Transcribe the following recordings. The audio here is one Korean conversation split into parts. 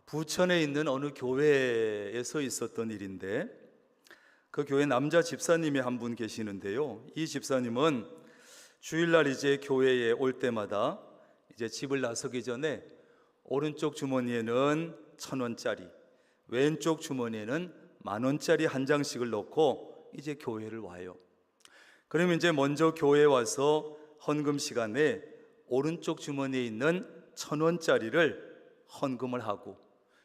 부천에 있는 어느 교회에서 있었던 일인데, 그 교회 남자 집사님이 한 분 계시는데요. 이 집사님은 주일날 이제 교회에 올 때마다 이제 집을 나서기 전에 오른쪽 주머니에는 1,000원짜리, 왼쪽 주머니에는 10,000원짜리 한 장씩을 넣고 이제 교회를 와요. 그러면 이제 먼저 교회에 와서 헌금 시간에 오른쪽 주머니에 있는 1,000원짜리를 헌금을 하고,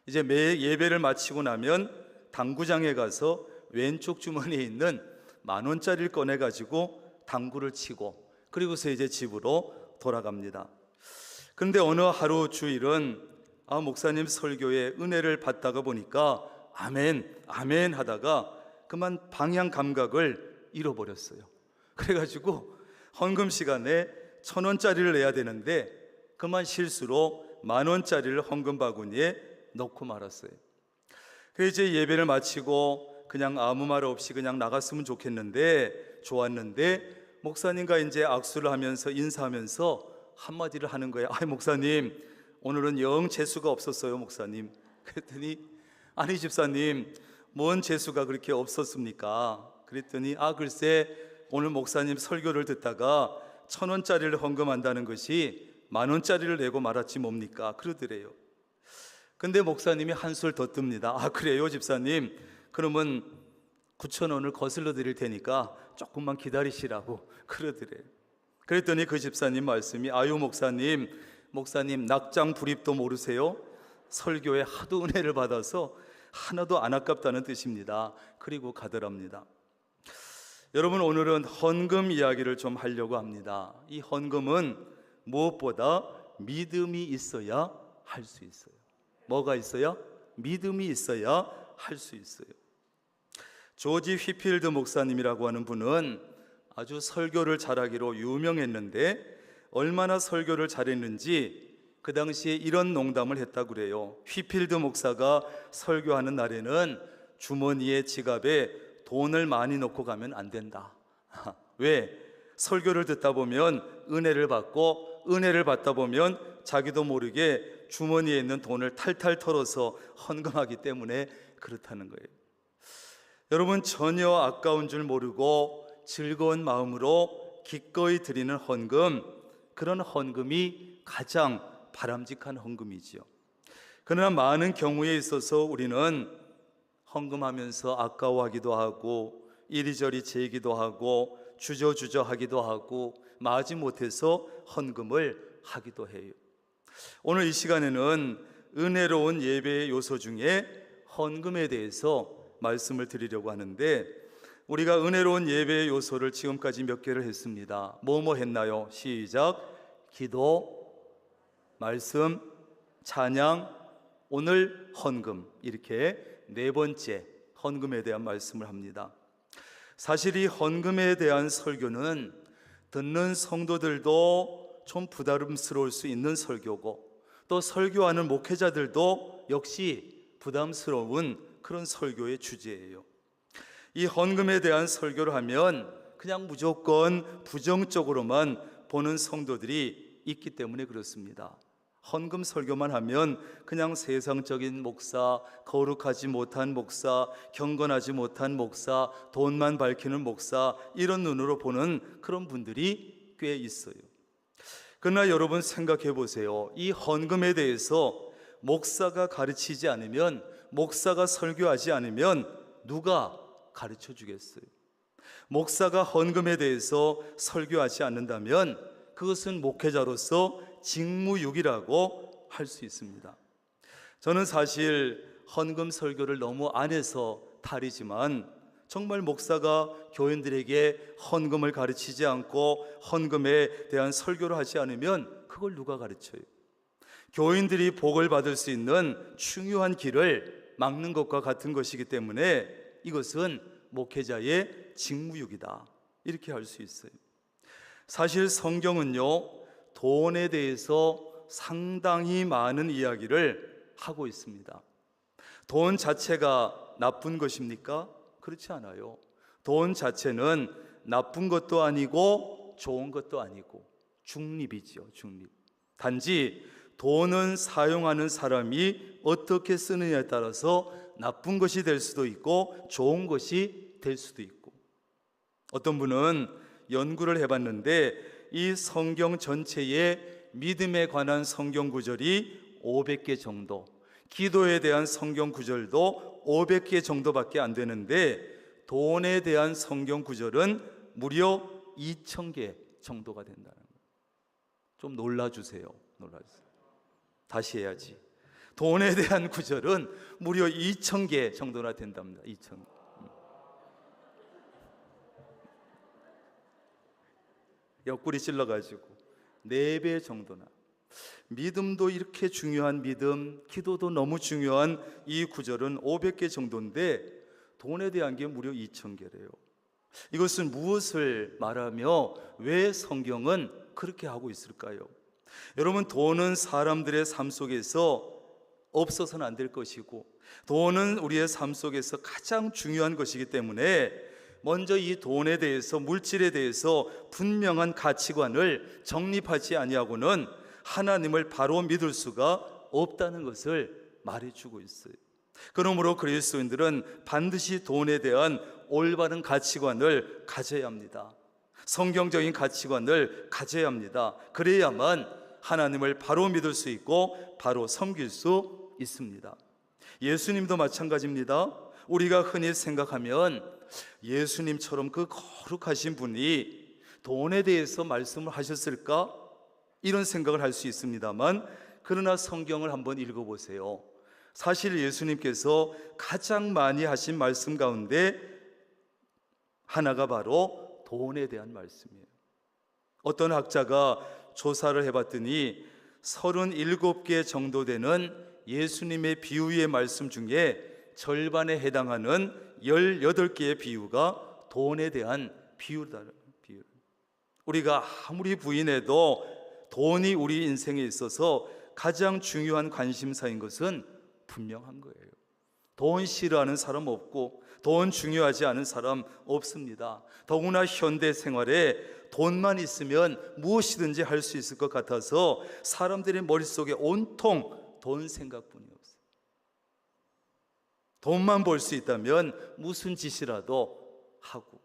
이제 매 예배를 마치고 나면 당구장에 가서 왼쪽 주머니에 있는 10,000원짜리를 꺼내 가지고 당구를 치고, 그리고서 이제 집으로 돌아갑니다. 그런데 어느 하루 주일은 목사님 설교에 은혜를 받다가 보니까 아멘 아멘 하다가 그만 방향 감각을 잃어버렸어요. 그래가지고 헌금 시간에 1,000원짜리를 내야 되는데 그만 실수로 10,000원짜리를 헌금 바구니에 넣고 말았어요. 그래서 이제 예배를 마치고 그냥 아무 말 없이 그냥 나갔으면 좋겠는데, 좋았는데 목사님과 이제 악수를 하면서 인사하면서 한마디를 하는 거예요. 목사님, 오늘은 영 재수가 없었어요, 목사님. 그랬더니 아니 집사님, 뭔 재수가 그렇게 없었습니까? 그랬더니 글쎄, 오늘 목사님 설교를 듣다가 1,000원짜리를 헌금한다는 것이 10,000원짜리를 내고 말았지 뭡니까? 그러더래요. 근데 목사님이 한술 더 뜹니다. 그래요 집사님, 그러면 9,000원을 거슬러 드릴 테니까 조금만 기다리시라고 그러더래요. 그랬더니 그 집사님 말씀이 목사님 낙장 불입도 모르세요? 설교에 하도 은혜를 받아서 하나도 안 아깝다는 뜻입니다. 그리고 가더랍니다. 여러분, 오늘은 헌금 이야기를 좀 하려고 합니다. 이 헌금은 무엇보다 믿음이 있어야 할 수 있어요. 뭐가 있어야? 믿음이 있어야 할 수 있어요. 조지 휘필드 목사님이라고 하는 분은 아주 설교를 잘하기로 유명했는데, 얼마나 설교를 잘했는지 그 당시에 이런 농담을 했다고 그래요. 휘필드 목사가 설교하는 날에는 주머니에 지갑에 돈을 많이 넣고 가면 안 된다. 왜? 설교를 듣다 보면 은혜를 받고, 은혜를 받다 보면 자기도 모르게 주머니에 있는 돈을 탈탈 털어서 헌금하기 때문에 그렇다는 거예요. 여러분, 전혀 아까운 줄 모르고 즐거운 마음으로 기꺼이 드리는 헌금, 그런 헌금이 가장 바람직한 헌금이지요. 그러나 많은 경우에 있어서 우리는 헌금하면서 아까워하기도 하고, 이리저리 재기도 하고, 주저하기도 하고, 마지못해서 헌금을 하기도 해요. 오늘 이 시간에는 은혜로운 예배의 요소 중에 헌금에 대해서 말씀을 드리려고 하는데, 우리가 은혜로운 예배의 요소를 지금까지 몇 개를 했습니다. 뭐뭐 했나요? 시작. 기도, 말씀, 찬양, 오늘 헌금, 이렇게 네 번째 헌금에 대한 말씀을 합니다. 사실 이 헌금에 대한 설교는 듣는 성도들도 좀 부담스러울 수 있는 설교고, 또 설교하는 목회자들도 역시 부담스러운 그런 설교의 주제예요. 이 헌금에 대한 설교를 하면 그냥 무조건 부정적으로만 보는 성도들이 있기 때문에 그렇습니다. 헌금 설교만 하면 그냥 세상적인 목사, 거룩하지 못한 목사, 경건하지 못한 목사, 돈만 밝히는 목사, 이런 눈으로 보는 그런 분들이 꽤 있어요. 그러나 여러분 생각해 보세요. 이 헌금에 대해서 목사가 가르치지 않으면, 목사가 설교하지 않으면 누가 가르쳐 주겠어요? 목사가 헌금에 대해서 설교하지 않는다면 그것은 목회자로서 직무유기라고 할 수 있습니다. 저는 사실 헌금 설교를 너무 안 해서 탈이지만, 정말 목사가 교인들에게 헌금을 가르치지 않고 헌금에 대한 설교를 하지 않으면 그걸 누가 가르쳐요? 교인들이 복을 받을 수 있는 중요한 길을 막는 것과 같은 것이기 때문에 이것은 목회자의 직무유기다, 이렇게 할 수 있어요. 사실 성경은요, 돈에 대해서 상당히 많은 이야기를 하고 있습니다. 돈 자체가 나쁜 것입니까? 그렇지 않아요. 돈 자체는 나쁜 것도 아니고 좋은 것도 아니고 중립이죠, 중립. 단지 돈은 사용하는 사람이 어떻게 쓰느냐에 따라서 나쁜 것이 될 수도 있고 좋은 것이 될 수도 있고, 어떤 분은 연구를 해봤는데 이 성경 전체에 믿음에 관한 성경 구절이 500개 정도, 기도에 대한 성경 구절도 500개 정도밖에 안 되는데 돈에 대한 성경 구절은 무려 2000개 정도가 된다는 거예요. 좀 놀라주세요. 다시 해야지. 돈에 대한 구절은 무려 2000개 정도나 된답니다. 2000개. 옆구리 찔러가지고 4배 정도나. 믿음도 이렇게 중요한 믿음, 기도도 너무 중요한 이 구절은 500개 정도인데 돈에 대한 게 무려 2000개래요. 이것은 무엇을 말하며 왜 성경은 그렇게 하고 있을까요? 여러분, 돈은 사람들의 삶 속에서 없어서는 안 될 것이고, 돈은 우리의 삶 속에서 가장 중요한 것이기 때문에 먼저 이 돈에 대해서, 물질에 대해서 분명한 가치관을 정립하지 아니하고는 하나님을 바로 믿을 수가 없다는 것을 말해주고 있어요. 그러므로 그리스도인들은 반드시 돈에 대한 올바른 가치관을 가져야 합니다. 성경적인 가치관을 가져야 합니다. 그래야만 하나님을 바로 믿을 수 있고 바로 섬길 수 있습니다. 예수님도 마찬가지입니다. 우리가 흔히 생각하면 예수님처럼 그 거룩하신 분이 돈에 대해서 말씀을 하셨을까? 이런 생각을 할 수 있습니다만, 그러나 성경을 한번 읽어보세요. 사실 예수님께서 가장 많이 하신 말씀 가운데 하나가 바로 돈에 대한 말씀이에요. 어떤 학자가 조사를 해봤더니 37개 정도 되는 예수님의 비유의 말씀 중에 절반에 해당하는 18개의 비유가 돈에 대한 비유다. 우리가 아무리 부인해도 돈이 우리 인생에 있어서 가장 중요한 관심사인 것은 분명한 거예요. 돈 싫어하는 사람 없고 돈 중요하지 않은 사람 없습니다. 더구나 현대 생활에 돈만 있으면 무엇이든지 할 수 있을 것 같아서 사람들의 머릿속에 온통 돈 생각뿐이 없어요. 돈만 벌 수 있다면 무슨 짓이라도 하고,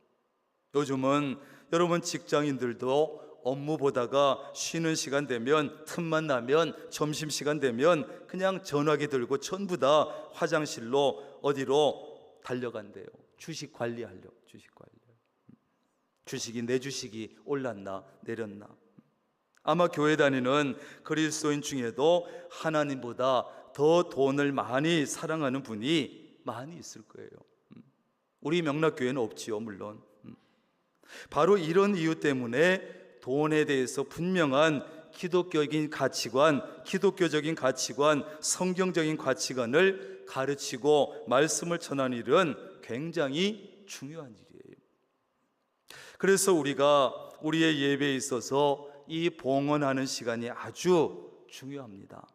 요즘은 여러분 직장인들도 업무 보다가 쉬는 시간 되면, 틈만 나면, 점심시간 되면 그냥 전화기 들고 전부 다 화장실로 어디로 달려간대요. 주식 관리하려고. 주식이, 내 주식이 올랐나 내렸나. 아마 교회 다니는 그리스도인 중에도 하나님보다 더 돈을 많이 사랑하는 분이 많이 있을 거예요. 우리 명락교회는 없지요, 물론. 바로 이런 이유 때문에 돈에 대해서 분명한 기독교적인 가치관, 성경적인 가치관을 가르치고 말씀을 전하는 일은 굉장히 중요한 일이에요. 그래서 우리가 우리의 예배에 있어서 이 봉헌하는 시간이 아주 중요합니다.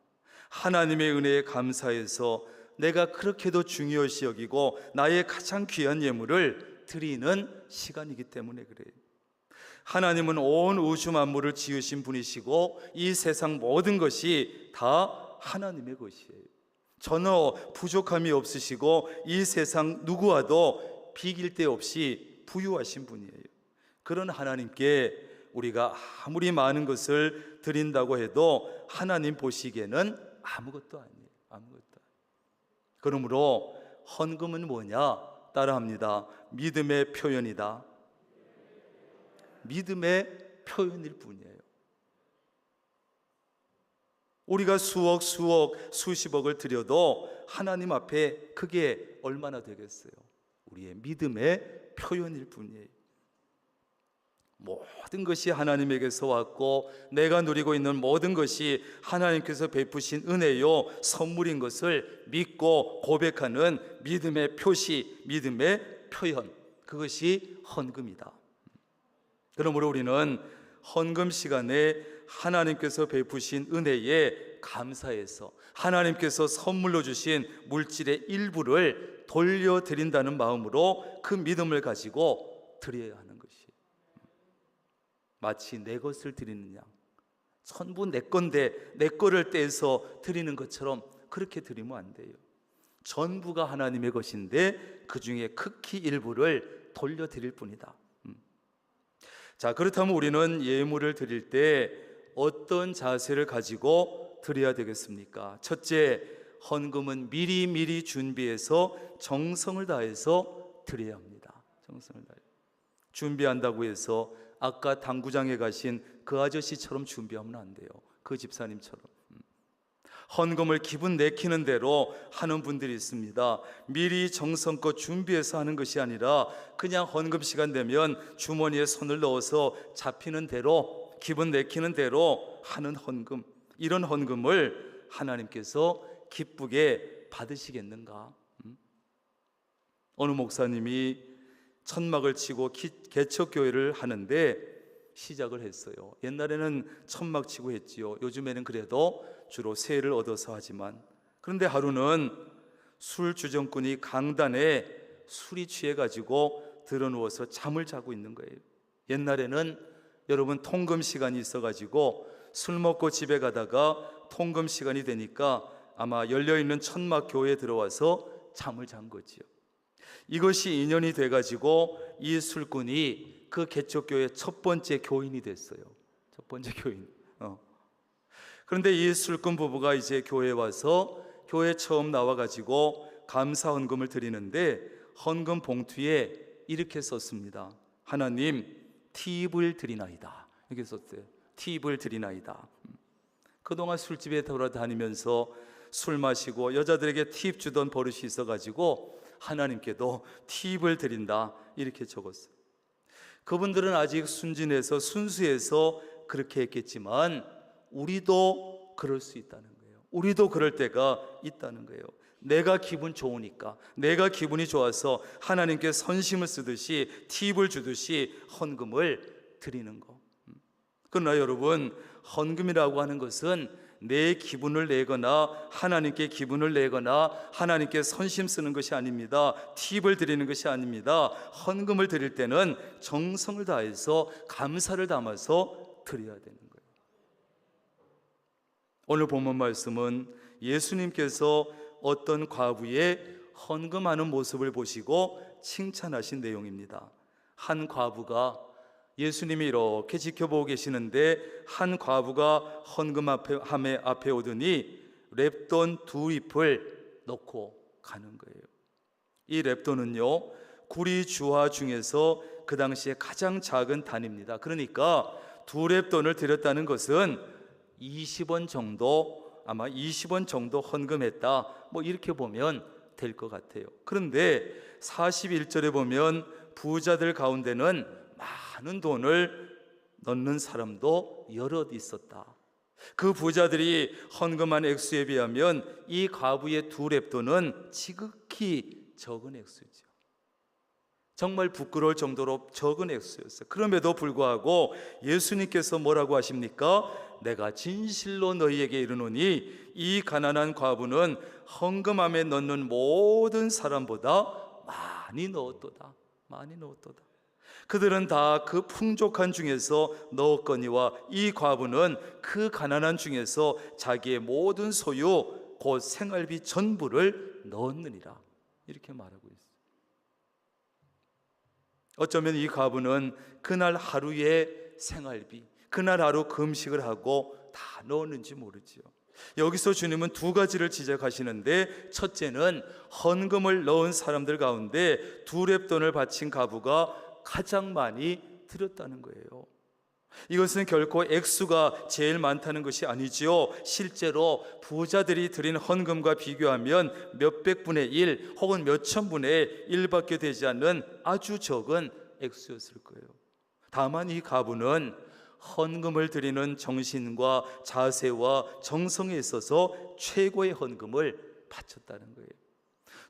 하나님의 은혜에 감사해서 내가 그렇게도 중요시 여기고 나의 가장 귀한 예물을 드리는 시간이기 때문에 그래요. 하나님은 온 우주 만물을 지으신 분이시고 이 세상 모든 것이 다 하나님의 것이에요. 전혀 부족함이 없으시고 이 세상 누구와도 비길 데 없이 부유하신 분이에요. 그런 하나님께 우리가 아무리 많은 것을 드린다고 해도 하나님 보시기에는 아무것도 아니에요. 그러므로 헌금은 뭐냐? 따라합니다. 믿음의 표현이다. 믿음의 표현일 뿐이에요. 우리가 수십억을 드려도 하나님 앞에 그게 얼마나 되겠어요? 우리의 믿음의 표현일 뿐이에요. 모든 것이 하나님에게서 왔고 내가 누리고 있는 모든 것이 하나님께서 베푸신 은혜요 선물인 것을 믿고 고백하는 믿음의 표시, 믿음의 표현, 그것이 헌금이다. 그러므로 우리는 헌금 시간에 하나님께서 베푸신 은혜에 감사해서 하나님께서 선물로 주신 물질의 일부를 돌려드린다는 마음으로 그 믿음을 가지고 드려야 하는 것이에요. 마치 내 것을 드리는 양, 전부 내 건데 내 거를 떼서 드리는 것처럼 그렇게 드리면 안 돼요. 전부가 하나님의 것인데 그 중에 극히 일부를 돌려드릴 뿐이다. 자, 그렇다면 우리는 예물을 드릴 때 어떤 자세를 가지고 드려야 되겠습니까? 첫째, 헌금은 미리 준비해서 정성을 다해서 드려야 합니다. 정성을 다해. 준비한다고 해서 아까 당구장에 가신 그 아저씨처럼 준비하면 안 돼요. 그 집사님처럼. 헌금을 기분 내키는 대로 하는 분들이 있습니다. 미리 정성껏 준비해서 하는 것이 아니라 그냥 헌금 시간 되면 주머니에 손을 넣어서 잡히는 대로, 기분 내키는 대로 하는 헌금, 이런 헌금을 하나님께서 기쁘게 받으시겠는가? 어느 목사님이 천막을 치고 개척교회를 하는데 시작을 했어요. 옛날에는 천막 치고 했지요. 요즘에는 그래도 주로 세를 얻어서 하지만, 그런데 하루는 술 주정꾼이 강단에 술이 취해가지고 드러누워서 잠을 자고 있는 거예요. 옛날에는 여러분 통금 시간이 있어가지고 술 먹고 집에 가다가 통금 시간이 되니까 아마 열려있는 천막 교회에 들어와서 잠을 잔 거지요. 이것이 인연이 돼가지고 이 술꾼이 그 개척교회 첫 번째 교인이 됐어요. 첫 번째 교인. 그런데 이 술꾼 부부가 이제 교회에 와서 교회 처음 나와가지고 감사 헌금을 드리는데 헌금 봉투에 이렇게 썼습니다. 하나님, 팁을 드리나이다. 이렇게 썼어요. 팁을 드리나이다. 그동안 술집에 돌아다니면서 술 마시고 여자들에게 팁 주던 버릇이 있어가지고 하나님께도 팁을 드린다, 이렇게 적었어요. 그분들은 아직 순진해서 순수해서 그렇게 했겠지만 우리도 그럴 수 있다는 거예요. 우리도 그럴 때가 있다는 거예요. 내가 기분 좋으니까, 내가 기분이 좋아서 하나님께 선심을 쓰듯이 팁을 주듯이 헌금을 드리는 거. 그러나 여러분, 헌금이라고 하는 것은 내 기분을 내거나 하나님께 기분을 내거나 하나님께 선심 쓰는 것이 아닙니다. 팁을 드리는 것이 아닙니다. 헌금을 드릴 때는 정성을 다해서 감사를 담아서 드려야 되는 거예요. 오늘 본문 말씀은 예수님께서 어떤 과부의 헌금하는 모습을 보시고 칭찬하신 내용입니다. 한 과부가, 예수님이 이렇게 지켜보고 계시는데 한 과부가 헌금 앞에 오더니 렙돈 2잎을 넣고 가는 거예요. 이 렙돈은요, 구리 주화 중에서 그 당시에 가장 작은 단위입니다. 그러니까 2렙돈을 드렸다는 것은 20원 정도, 아마 20원 정도 헌금했다, 뭐 이렇게 보면 될 것 같아요. 그런데 41절에 보면 부자들 가운데는 많은 돈을 넣는 사람도 여럿 있었다. 그 부자들이 헌금한 액수에 비하면 이 과부의 2렙돈은 지극히 적은 액수죠. 정말 부끄러울 정도로 적은 액수였어요. 그럼에도 불구하고 예수님께서 뭐라고 하십니까? 내가 진실로 너희에게 이르노니 이 가난한 과부는 헌금함에 넣는 모든 사람보다 많이 넣었도다. 많이 넣었도다. 그들은 다 그 풍족한 중에서 넣었거니와 이 과부는 그 가난한 중에서 자기의 모든 소유 곧 생활비 전부를 넣었느니라, 이렇게 말하고 있어요. 어쩌면 이 과부는 그날 하루의 생활비, 그날 하루 금식을 하고 다 넣었는지 모르지요. 여기서 주님은 2가지를 지적하시는데, 첫째는 헌금을 넣은 사람들 가운데 2렙돈을 바친 과부가 가장 많이 드렸다는 거예요. 이것은 결코 액수가 제일 많다는 것이 아니지요. 실제로 부자들이 드린 헌금과 비교하면 몇백분의 1 혹은 몇천분의 1밖에 되지 않는 아주 적은 액수였을 거예요. 다만 이 과부는 헌금을 드리는 정신과 자세와 정성에 있어서 최고의 헌금을 바쳤다는 거예요.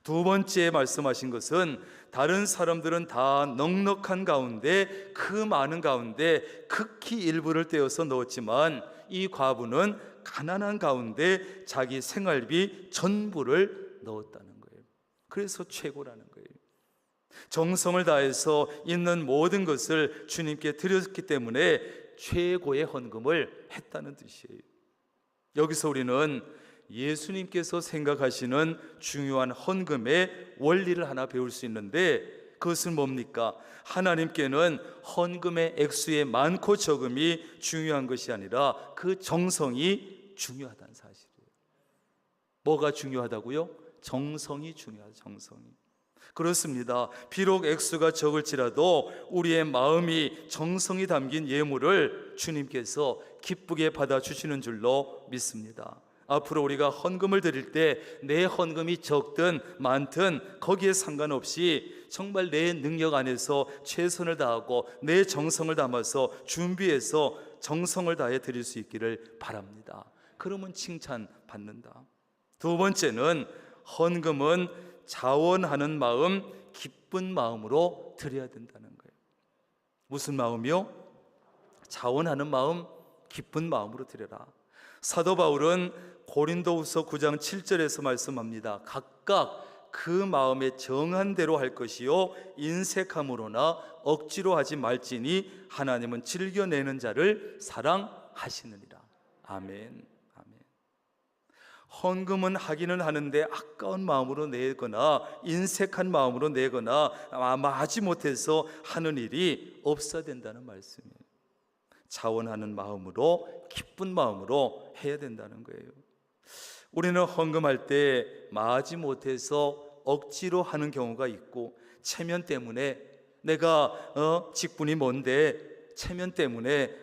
2번째 말씀하신 것은 다른 사람들은 다 넉넉한 가운데, 그 많은 가운데 극히 일부를 떼어서 넣었지만 이 과부는 가난한 가운데 자기 생활비 전부를 넣었다는 거예요. 그래서 최고라는 거예요. 정성을 다해서 있는 모든 것을 주님께 드렸기 때문에 최고의 헌금을 했다는 뜻이에요. 여기서 우리는 예수님께서 생각하시는 중요한 헌금의 원리를 하나 배울 수 있는데, 그것은 뭡니까? 하나님께는 헌금의 액수의 많고 적음이 중요한 것이 아니라 그 정성이 중요하다는 사실이에요. 뭐가 중요하다고요? 정성이 중요하다. 정성이. 그렇습니다. 비록 액수가 적을지라도 우리의 마음이 정성이 담긴 예물을 주님께서 기쁘게 받아주시는 줄로 믿습니다. 앞으로 우리가 헌금을 드릴 때 내 헌금이 적든 많든 거기에 상관없이 정말 내 능력 안에서 최선을 다하고 내 정성을 담아서 준비해서 정성을 다해 드릴 수 있기를 바랍니다. 그러면 칭찬받는다. 두 번째는, 헌금은 자원하는 마음, 기쁜 마음으로 드려야 된다는 거예요. 무슨 마음이요? 자원하는 마음, 기쁜 마음으로 드려라. 사도 바울은 고린도후서 9장 7절에서 말씀합니다. 각각 그 마음에 정한 대로 할 것이요 인색함으로나 억지로 하지 말지니 하나님은 즐겨내는 자를 사랑하시느니라. 아멘. 아멘. 헌금은 하기는 하는데 아까운 마음으로 내거나 인색한 마음으로 내거나 하지 못해서 하는 일이 없어야 된다는 말씀이에요. 자원하는 마음으로, 기쁜 마음으로 해야 된다는 거예요. 우리는 헌금할 때 마지 못해서 억지로 하는 경우가 있고, 체면 때문에 내가 직분이 뭔데 체면 때문에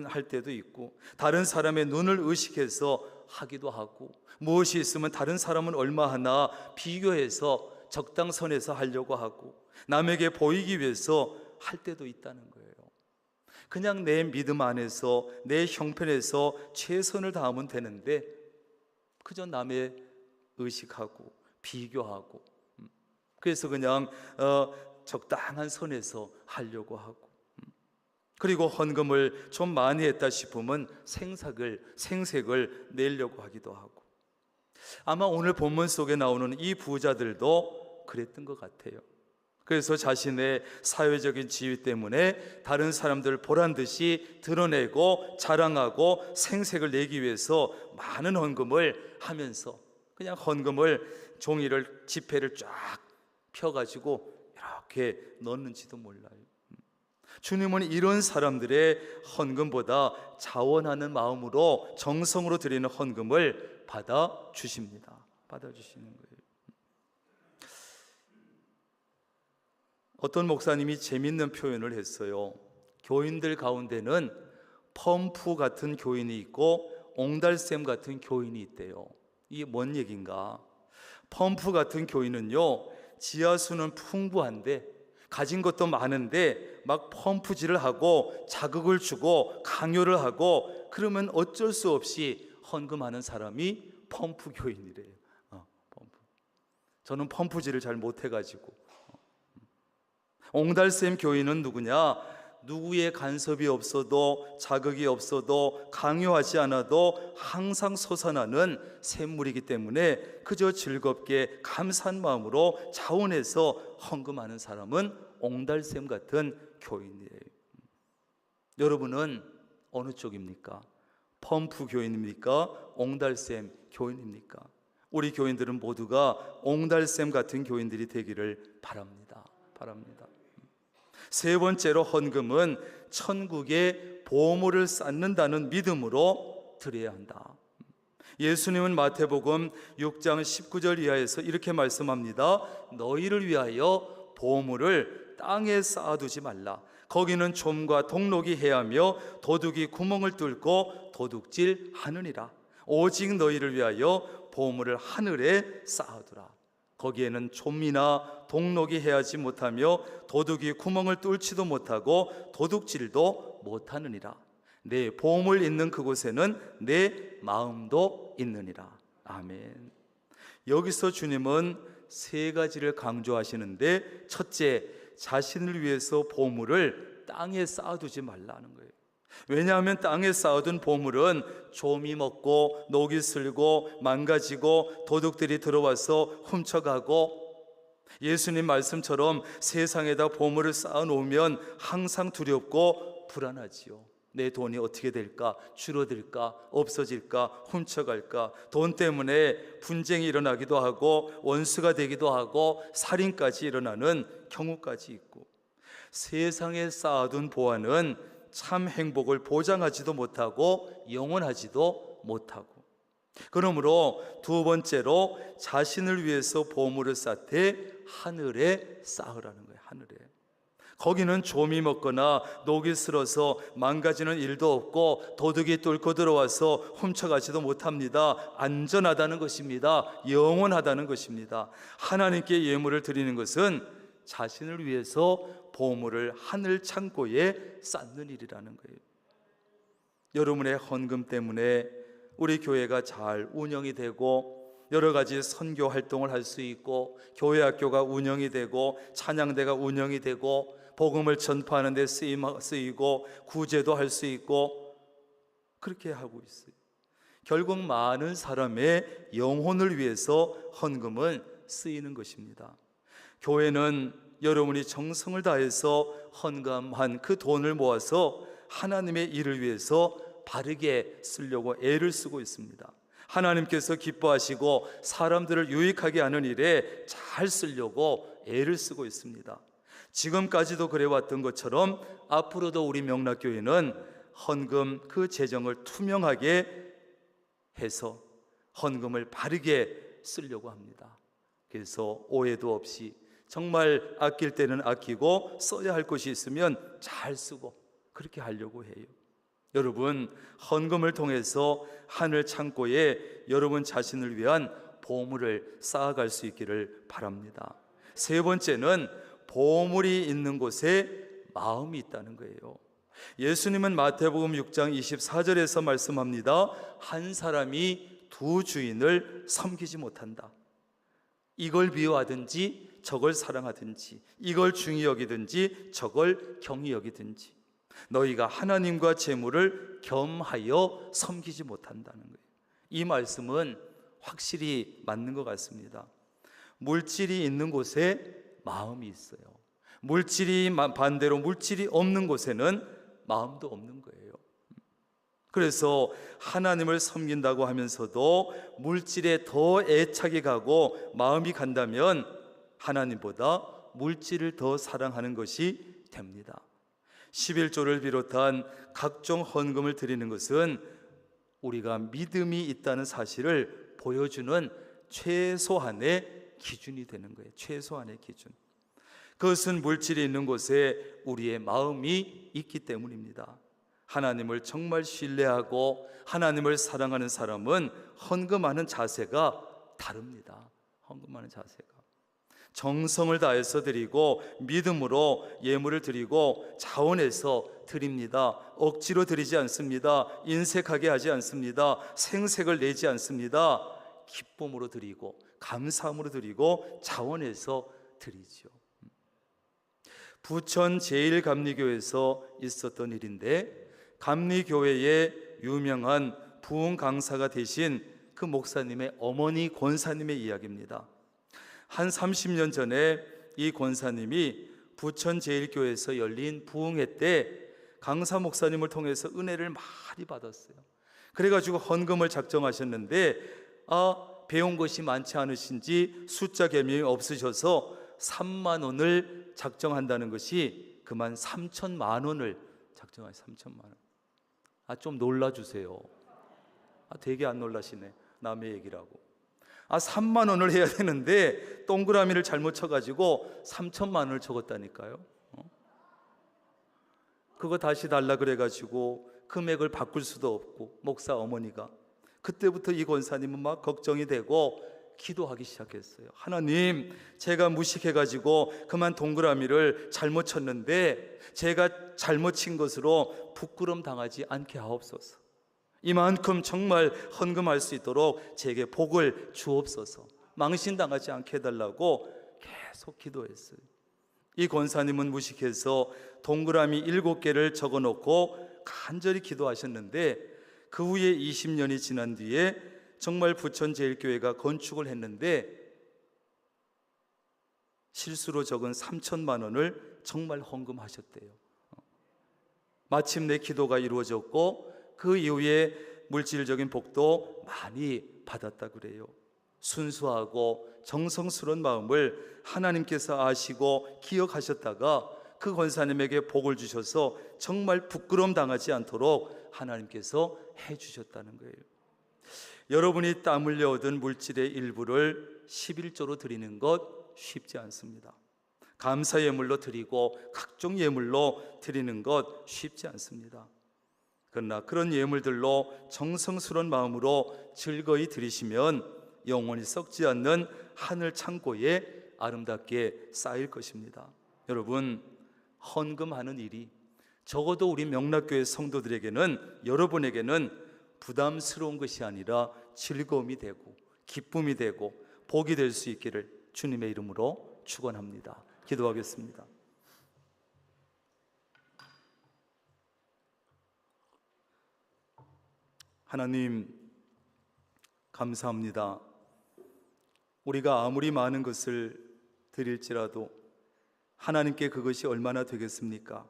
할 때도 있고, 다른 사람의 눈을 의식해서 하기도 하고, 무엇이 있으면 다른 사람은 얼마 하나 비교해서 적당선에서 하려고 하고, 남에게 보이기 위해서 할 때도 있다는 거예요. 그냥 내 믿음 안에서 내 형편에서 최선을 다하면 되는데 그저 남의 의식하고 비교하고, 그래서 그냥 적당한 선에서 하려고 하고, 그리고 헌금을 좀 많이 했다 싶으면 생색을 내려고 하기도 하고, 아마 오늘 본문 속에 나오는 이 부자들도 그랬던 것 같아요. 그래서 자신의 사회적인 지위 때문에 다른 사람들을 보란 듯이 드러내고 자랑하고 생색을 내기 위해서 많은 헌금을 하면서 그냥 헌금을 종이를 지폐를 쫙 펴가지고 이렇게 넣는지도 몰라요. 주님은 이런 사람들의 헌금보다 자원하는 마음으로 정성으로 드리는 헌금을 받아주십니다. 받아주시는 거예요. 어떤 목사님이 재밌는 표현을 했어요. 교인들 가운데는 펌프 같은 교인이 있고 옹달샘 같은 교인이 있대요. 이게 뭔 얘기인가? 펌프 같은 교인은요, 지하수는 풍부한데 가진 것도 많은데 막 펌프질을 하고 자극을 주고 강요를 하고, 그러면 어쩔 수 없이 헌금하는 사람이 펌프 교인이래요. 펌프. 저는 펌프질을 잘 못해가지고. 옹달샘 교인은 누구냐? 누구의 간섭이 없어도 자극이 없어도 강요하지 않아도 항상 솟아나는 샘물이기 때문에 그저 즐겁게 감사한 마음으로 자원해서 헌금하는 사람은 옹달샘 같은 교인이에요. 여러분은 어느 쪽입니까? 펌프 교인입니까? 옹달샘 교인입니까? 우리 교인들은 모두가 옹달샘 같은 교인들이 되기를 바랍니다. 세 번째로, 헌금은 천국에 보물을 쌓는다는 믿음으로 드려야 한다. 예수님은 마태복음 6장 19절 이하에서 이렇게 말씀합니다. 너희를 위하여 보물을 땅에 쌓아두지 말라. 거기는 좀과 동록이 해하며 도둑이 구멍을 뚫고 도둑질 하느니라. 오직 너희를 위하여 보물을 하늘에 쌓아두라. 거기에는 좀이나 동록이 해하지 못하며 도둑이 구멍을 뚫지도 못하고 도둑질도 못하느니라. 내 보물 있는 그곳에는 내 마음도 있느니라. 아멘. 여기서 주님은 세 가지를 강조하시는데, 첫째, 자신을 위해서 보물을 땅에 쌓아두지 말라는 거예요. 왜냐하면 땅에 쌓아둔 보물은 좀이 먹고 녹이 슬고 망가지고 도둑들이 들어와서 훔쳐가고, 예수님 말씀처럼 세상에다 보물을 쌓아놓으면 항상 두렵고 불안하지요. 내 돈이 어떻게 될까? 줄어들까? 없어질까? 훔쳐갈까? 돈 때문에 분쟁이 일어나기도 하고 원수가 되기도 하고 살인까지 일어나는 경우까지 있고, 세상에 쌓아둔 보안은 참 행복을 보장하지도 못하고 영원하지도 못하고, 그러므로 두 번째로 자신을 위해서 보물을 쌓되 하늘에 쌓으라는 거예요. 하늘에. 거기는 좀이 먹거나 녹이 슬어서 망가지는 일도 없고 도둑이 뚫고 들어와서 훔쳐가지도 못합니다. 안전하다는 것입니다. 영원하다는 것입니다. 하나님께 예물을 드리는 것은 자신을 위해서 보물을 하늘 창고에 쌓는 일이라는 거예요. 여러분의 헌금 때문에 우리 교회가 잘 운영이 되고 여러 가지 선교 활동을 할 수 있고, 교회 학교가 운영이 되고, 찬양대가 운영이 되고, 복음을 전파하는 데 쓰이고, 구제도 할 수 있고, 그렇게 하고 있어요. 결국 많은 사람의 영혼을 위해서 헌금은 쓰이는 것입니다. 교회는 여러분이 정성을 다해서 헌금한 그 돈을 모아서 하나님의 일을 위해서 바르게 쓰려고 애를 쓰고 있습니다. 하나님께서 기뻐하시고 사람들을 유익하게 하는 일에 잘 쓰려고 애를 쓰고 있습니다. 지금까지도 그래왔던 것처럼 앞으로도 우리 명락교회는 헌금 그 재정을 투명하게 해서 헌금을 바르게 쓰려고 합니다. 그래서 오해도 없이 정말 아낄 때는 아끼고 써야 할 것이 있으면 잘 쓰고 그렇게 하려고 해요. 여러분, 헌금을 통해서 하늘 창고에 여러분 자신을 위한 보물을 쌓아갈 수 있기를 바랍니다. 세 번째는 보물이 있는 곳에 마음이 있다는 거예요. 예수님은 마태복음 6장 24절에서 말씀합니다. 한 사람이 두 주인을 섬기지 못한다. 이걸 미워하든지 저걸 사랑하든지, 이걸 중히 여기든지 저걸 경히 여기든지, 너희가 하나님과 재물을 겸하여 섬기지 못한다는 거예요. 이 말씀은 확실히 맞는 것 같습니다. 물질이 있는 곳에 마음이 있어요. 반대로 물질이 없는 곳에는 마음도 없는 거예요. 그래서 하나님을 섬긴다고 하면서도 물질에 더 애착이 가고 마음이 간다면 하나님보다 물질을 더 사랑하는 것이 됩니다. 11조를 비롯한 각종 헌금을 드리는 것은 우리가 믿음이 있다는 사실을 보여주는 최소한의 기준이 되는 거예요. 최소한의 기준. 그것은 물질이 있는 곳에 우리의 마음이 있기 때문입니다. 하나님을 정말 신뢰하고 하나님을 사랑하는 사람은 헌금하는 자세가 다릅니다. 헌금하는 자세가 정성을 다해서 드리고 믿음으로 예물을 드리고 자원해서 드립니다. 억지로 드리지 않습니다. 인색하게 하지 않습니다. 생색을 내지 않습니다. 기쁨으로 드리고 감사함으로 드리고 자원해서 드리죠. 부천 제1감리교에서 있었던 일인데, 감리교회의 유명한 부흥 강사가 되신 그 목사님의 어머니 권사님의 이야기입니다. 한 30년 전에 이 권사님이 부천 제1교회에서 열린 부흥회 때 강사 목사님을 통해서 은혜를 많이 받았어요. 그래가지고 헌금을 작정하셨는데 배운 것이 많지 않으신지 숫자 개명이 없으셔서 3만 원을 작정한다는 것이 그만 3천만 원을 작정하셨어요. 3천만 원. 좀 놀라주세요. 되게 안 놀라시네. 남의 얘기라고. 3만 원을 해야 되는데 동그라미를 잘못 쳐가지고 3천만 원을 적었다니까요. 그거 다시 달라 그래가지고 금액을 바꿀 수도 없고, 목사 어머니가 그때부터 이 권사님은 막 걱정이 되고 기도하기 시작했어요. 하나님, 제가 무식해가지고 그만 동그라미를 잘못 쳤는데 제가 잘못 친 것으로 부끄럼 당하지 않게 하옵소서. 이만큼 정말 헌금할 수 있도록 제게 복을 주옵소서. 망신당하지 않게 해달라고 계속 기도했어요. 이 권사님은 무식해서 동그라미 7개를 적어놓고 간절히 기도하셨는데, 그 후에 20년이 지난 뒤에 정말 부천 제1교회가 건축을 했는데 실수로 적은 3천만 원을 정말 헌금하셨대요. 마침내 기도가 이루어졌고 그 이후에 물질적인 복도 많이 받았다 그래요. 순수하고 정성스러운 마음을 하나님께서 아시고 기억하셨다가 그 권사님에게 복을 주셔서 정말 부끄러움 당하지 않도록 하나님께서 해주셨다는 거예요. 여러분이 땀 흘려 얻은 물질의 일부를 11조로 드리는 것 쉽지 않습니다. 감사 예물로 드리고 각종 예물로 드리는 것 쉽지 않습니다. 그러나 그런 예물들로 정성스러운 마음으로 즐거이 드리시면 영원히 썩지 않는 하늘 창고에 아름답게 쌓일 것입니다. 여러분, 헌금하는 일이 적어도 우리 명락교회 성도들에게는, 여러분에게는 부담스러운 것이 아니라 즐거움이 되고 기쁨이 되고 복이 될 수 있기를 주님의 이름으로 축원합니다. 기도하겠습니다. 하나님, 감사합니다. 우리가 아무리 많은 것을 드릴지라도 하나님께 그것이 얼마나 되겠습니까?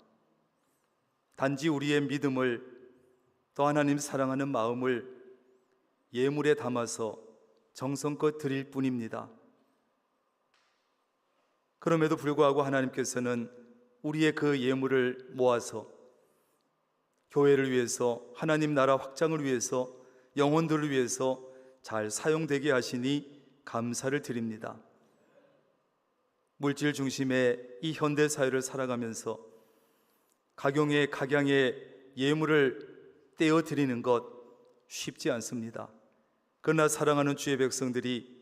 단지 우리의 믿음을, 또 하나님 사랑하는 마음을 예물에 담아서 정성껏 드릴 뿐입니다. 그럼에도 불구하고 하나님께서는 우리의 그 예물을 모아서 교회를 위해서, 하나님 나라 확장을 위해서, 영혼들을 위해서 잘 사용되게 하시니 감사를 드립니다. 물질 중심의 이 현대 사회를 살아가면서 각양의 예물을 떼어 드리는 것 쉽지 않습니다. 그러나 사랑하는 주의 백성들이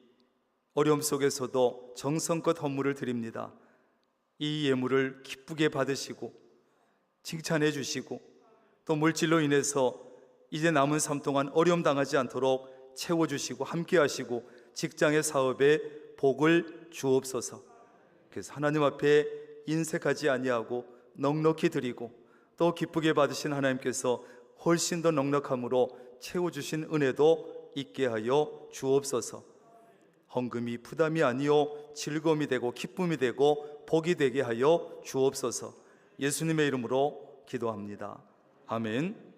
어려움 속에서도 정성껏 헌물을 드립니다. 이 예물을 기쁘게 받으시고 칭찬해 주시고 또 물질로 인해서 이제 남은 삶 동안 어려움 당하지 않도록 채워주시고 함께 하시고 직장의 사업에 복을 주옵소서. 그래서 하나님 앞에 인색하지 아니하고 넉넉히 드리고 또 기쁘게 받으신 하나님께서 훨씬 더 넉넉함으로 채워주신 은혜도 있게 하여 주옵소서. 헌금이 부담이 아니요 즐거움이 되고 기쁨이 되고 복이 되게 하여 주옵소서. 예수님의 이름으로 기도합니다. 아멘.